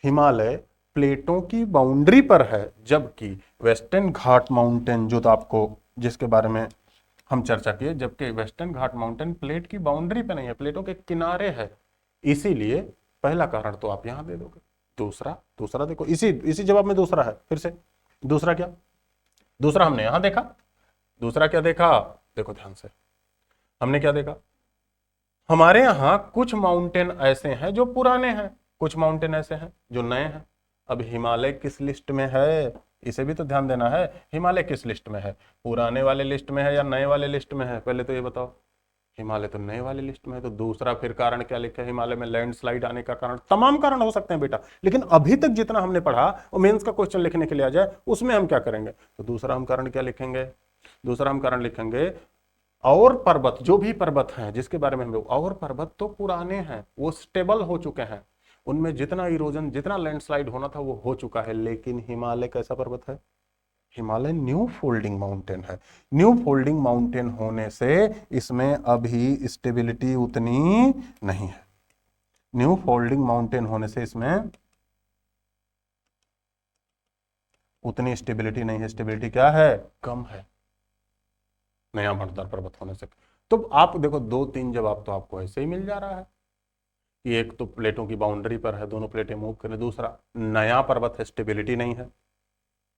S1: हिमालय प्लेटों की बाउंड्री पर है, जबकि वेस्टर्न घाट माउंटेन, जो तो आपको जिसके बारे में हम चर्चा किए, जबकि वेस्टर्न घाट माउंटेन प्लेट की बाउंड्री पे नहीं है, प्लेटों के किनारे है, इसीलिए पहला कारण तो आप यहां दे दोगे। दूसरा देखो, इसी जवाब में दूसरा है, फिर से दूसरा क्या? दूसरा हमने यहां देखा, दूसरा क्या देखा? देखो ध्यान से, हमने क्या देखा? हमारे यहां कुछ माउंटेन ऐसे हैं जो पुराने हैं, कुछ माउंटेन ऐसे हैं जो नए हैं। अब हिमालय किस लिस्ट में है, इसे भी तो ध्यान देना है। हिमालय किस लिस्ट में है, पुराने वाले लिस्ट में है या नए वाले लिस्ट में है? पहले तो ये बताओ। हिमालय तो नए वाले लिस्ट में है, तो दूसरा फिर कारण क्या लिखा है? हिमालय में लैंडस्लाइड आने का कारण, तमाम कारण हो सकते हैं बेटा, लेकिन अभी तक जितना हमने पढ़ा और मेंस का क्वेश्चन लिखने के लिए आ जाए उसमें हम क्या करेंगे? तो दूसरा हम कारण क्या लिखेंगे? दूसरा हम कारण लिखेंगे, और पर्वत, जो भी पर्वत हैं जिसके बारे में हम लोग, और पर्वत तो पुराने हैं, वो स्टेबल हो चुके हैं, उनमें जितना इरोजन, जितना लैंडस्लाइड होना था वो हो चुका है। लेकिन हिमालय कैसा पर्वत है? हिमालय न्यू फोल्डिंग माउंटेन है। न्यू फोल्डिंग माउंटेन होने से इसमें अभी स्टेबिलिटी उतनी नहीं है। न्यू फोल्डिंग माउंटेन होने से इसमें उतनी स्टेबिलिटी नहीं है। स्टेबिलिटी क्या है? कम है, नया भरदार पर्वत होने से। तो आप देखो, 2-3 जवाब तो आपको ऐसे ही मिल जा रहा है कि एक तो प्लेटों की बाउंड्री पर है, दोनों प्लेटें मूव करें, दूसरा नया पर्वत है, स्टेबिलिटी नहीं है।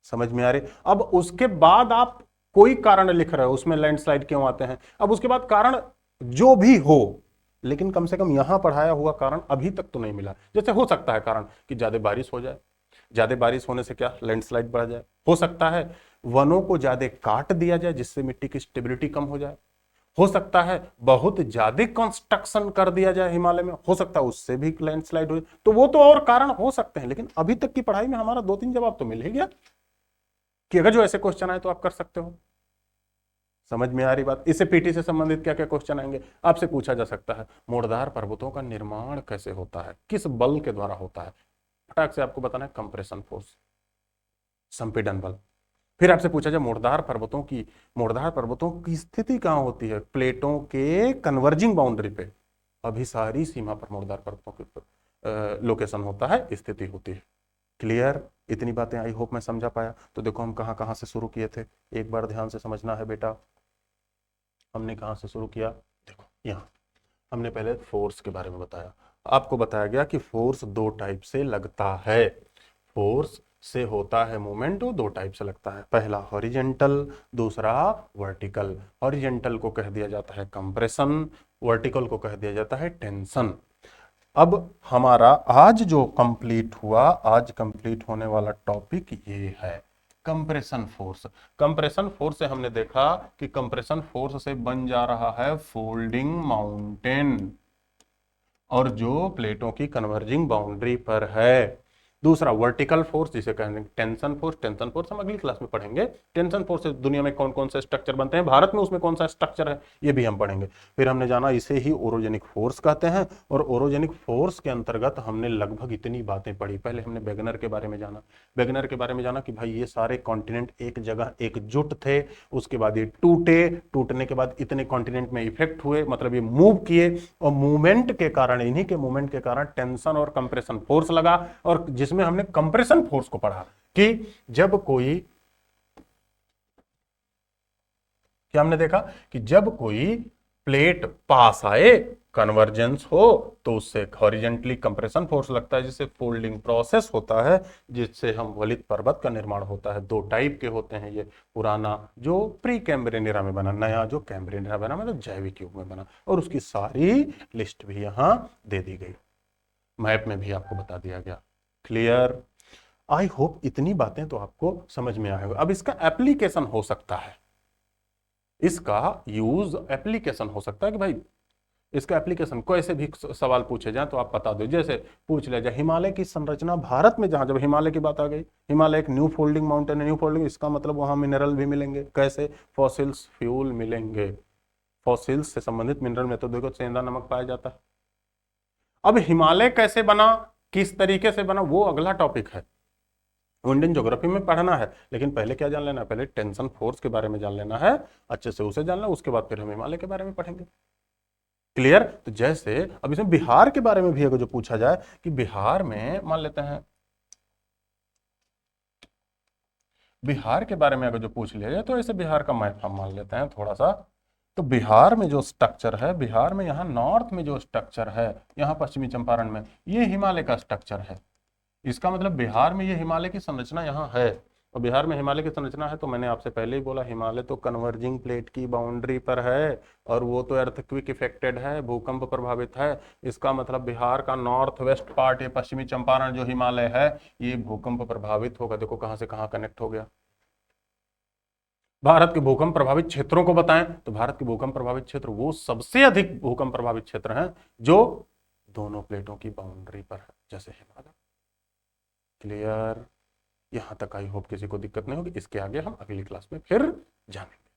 S1: समझ में आ रही? अब उसके बाद आप कोई कारण लिख रहे हो, उसमें लैंडस्लाइड क्यों आते हैं, अब उसके बाद कारण जो भी हो, लेकिन कम से कम यहां पढ़ाया हुआ कारण अभी तक तो नहीं मिला। जैसे हो सकता है कारण कि ज्यादा बारिश हो जाए, ज्यादा बारिश होने से क्या लैंडस्लाइड बढ़ जाए, हो सकता है वनों को ज्यादा काट दिया जाए जिससे मिट्टी की स्टेबिलिटी कम हो जाए, हो सकता है बहुत ज्यादा कंस्ट्रक्शन कर दिया जाए हिमालय में, हो सकता है उससे भी लैंडस्लाइड हो। तो वो तो और कारण हो सकते हैं, लेकिन अभी तक की पढ़ाई में हमारा 2-3 जवाब तो मिल ही गया कि अगर जो ऐसे क्वेश्चन आए तो आप कर सकते हो। समझ में आ रही बात? इससे पीटी से संबंधित क्या क्या क्वेश्चन आएंगे? आपसे पूछा जा सकता है मोड़दार पर्वतों का निर्माण कैसे होता है, किस बल के द्वारा होता है? फटाक से आपको बताना है, कंप्रेशन फोर्स, संपीड़न बल। फिर आपसे पूछा जाए मोड़दार पर्वतों की स्थिति कहां होती है? प्लेटों के कन्वर्जिंग बाउंड्री पे। अभिसारी सीमा पर मोड़दार परतों की लोकेशन होता है, स्थिति होती है। क्लियर? इतनी बातें आई होप मैं समझा पाया। तो देखो हम कहाँ कहाँ से शुरू किए थे, एक बार ध्यान से समझना है बेटा। हमने कहाँ से शुरू किया, देखो यहाँ हमने पहले फोर्स के बारे में बताया। आपको बताया गया कि फोर्स दो टाइप से लगता है। फोर्स से होता है मूवमेंट, वो दो टाइप से लगता है, पहला हॉरिजेंटल, दूसरा वर्टिकल। हॉरिजेंटल को कह दिया जाता है कंप्रेशन, वर्टिकल को कह दिया जाता है टेंशन। अब हमारा आज जो कंप्लीट हुआ, आज कंप्लीट होने वाला टॉपिक ये है कंप्रेशन फोर्स। कंप्रेशन फोर्स से हमने देखा कि कंप्रेशन फोर्स से बन जा रहा है फोल्डिंग माउंटेन, और जो प्लेटों की कन्वर्जिंग बाउंड्री पर है। दूसरा वर्टिकल फोर्स, जिसे कहेंगे टेंशन फोर्स। टेंशन फोर्स हम अगली क्लास में पढ़ेंगे। टेंशन फोर्स से दुनिया में कौन कौन से स्ट्रक्चर बनते हैं, भारत में उसमें कौन सा स्ट्रक्चर है, ये भी हम पढ़ेंगे। फिर हमने जाना इसे ही ओरोजेनिक फोर्स कहते हैं, और ओरोजेनिक फोर्स के अंतर्गत हमने लगभग इतनी बातें पढ़ी। पहले हमने वेगनर के बारे में जाना, वेगनर के बारे में जाना कि भाई ये सारे कॉन्टिनेंट एक जगह एकजुट थे, उसके बाद ये टूटे, टूटने के बाद इतने कॉन्टिनेंट में इफेक्ट हुए, मतलब ये मूव किए, और मूवमेंट के कारण, इन्हीं के मूवमेंट के कारण टेंशन और कंप्रेशन फोर्स लगा। और जिसमें हमने कंप्रेशन फोर्स को पढ़ा कि जब कोई, क्या हमने देखा कि जब कोई प्लेट पास आए, कन्वर्जेंस हो, तो उससे हॉरिजेंटली कंप्रेशन फोर्स लगता है, जिससे फोल्डिंग प्रोसेस होता है, जिससे हम वलित पर्वत का निर्माण होता है। दो टाइप के होते हैं ये, पुराना जो प्री कैम्ब्रियन एरा में बना, नया जो कैम्ब्रियन एरा बना, मतलब जैविक युग में बना, और उसकी सारी लिस्ट भी यहां दे दी गई, मैप में भी आपको बता दिया गया। क्लियर? आई होप इतनी बातें तो आपको समझ में आएगा। अब इसका एप्लीकेशन हो सकता है, इसका यूज एप्लीकेशन हो सकता है कि भाई इसका एप्लीकेशन कैसे भी सवाल पूछे जाए तो आप बता दो। जैसे पूछ लिया जाए हिमालय की संरचना, भारत में जहां जब हिमालय की बात आ गई, हिमालय एक न्यू फोल्डिंग माउंटेन है, न्यू फोल्डिंग, इसका मतलब वहां मिनरल भी मिलेंगे। कैसे? फॉसिल्स फ्यूल मिलेंगे। फॉसिल्स से संबंधित मिनरल में तो देखो सेंधा नमक पाया जाता है। अब हिमालय कैसे बना, किस तरीके से बना, वो अगला टॉपिक है, वो इंडियन ज्योग्राफी में पढ़ना है। लेकिन पहले क्या जान लेना है, पहले टेंशन फोर्स के बारे में जान लेना है, अच्छे से उसे जानना, उसके बाद फिर हम हिमालय के बारे में पढ़ेंगे। क्लियर? तो जैसे अब इसमें बिहार के बारे में भी अगर जो पूछा जाए कि बिहार में मान लेते हैं, बिहार के बारे में अगर जो पूछ लिया जाए तो ऐसे बिहार का मैप हम मान लेते हैं थोड़ा सा। तो बिहार में जो स्ट्रक्चर है, बिहार में यहाँ नॉर्थ में जो स्ट्रक्चर है, यहाँ पश्चिमी चंपारण में, ये हिमालय का स्ट्रक्चर है। इसका मतलब बिहार में ये हिमालय की संरचना यहाँ है। और बिहार में हिमालय की संरचना है तो मैंने आपसे पहले ही बोला, हिमालय तो कन्वर्जिंग प्लेट की बाउंड्री पर है, और वो तो अर्थक्वेक इफेक्टेड है, भूकंप प्रभावित है। इसका मतलब बिहार का नॉर्थ वेस्ट पार्ट, ये पश्चिमी चंपारण जो हिमालय है, ये भूकंप प्रभावित होगा। देखो कहां से कहां कनेक्ट हो गया। भारत के भूकंप प्रभावित क्षेत्रों को बताएं तो भारत के भूकंप प्रभावित क्षेत्र वो सबसे अधिक भूकंप प्रभावित क्षेत्र हैं जो दोनों प्लेटों की बाउंड्री पर है, जैसे हिमालय। क्लियर? यहां तक आई होप किसी को दिक्कत नहीं होगी। इसके आगे हम अगली क्लास में फिर जानेंगे।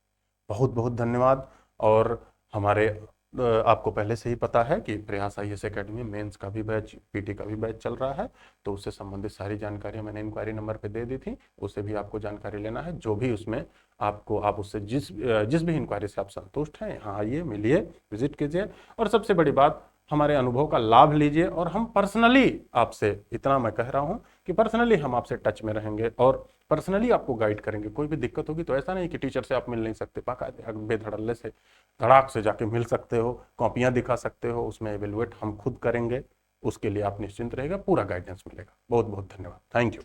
S1: बहुत बहुत धन्यवाद। और हमारे आपको पहले से ही पता है कि प्रयास आईएएस एकेडमी मेंस का भी बैच, पीटी का भी बैच चल रहा है, तो उससे संबंधित सारी जानकारियां मैंने इंक्वायरी नंबर पे दे दी थी, उससे भी आपको जानकारी लेना है। जो भी उसमें आपको, आप उससे जिस भी इंक्वायरी से आप संतुष्ट हैं, यहाँ आइए, मिलिए, विजिट कीजिए, और सबसे बड़ी बात, हमारे अनुभव का लाभ लीजिए। और हम पर्सनली आपसे, इतना मैं कह रहा हूँ कि पर्सनली हम आपसे टच में रहेंगे और पर्सनली आपको गाइड करेंगे। कोई भी दिक्कत होगी तो ऐसा नहीं कि टीचर से आप मिल नहीं सकते, बाकायदे बेधड़ल्ले से, धड़ाक से जाके मिल सकते हो, कॉपियां दिखा सकते हो, उसमें एवेलुएट हम खुद करेंगे। उसके लिए आप निश्चिंत रहेगा, पूरा गाइडेंस मिलेगा। बहुत बहुत धन्यवाद। Thank you.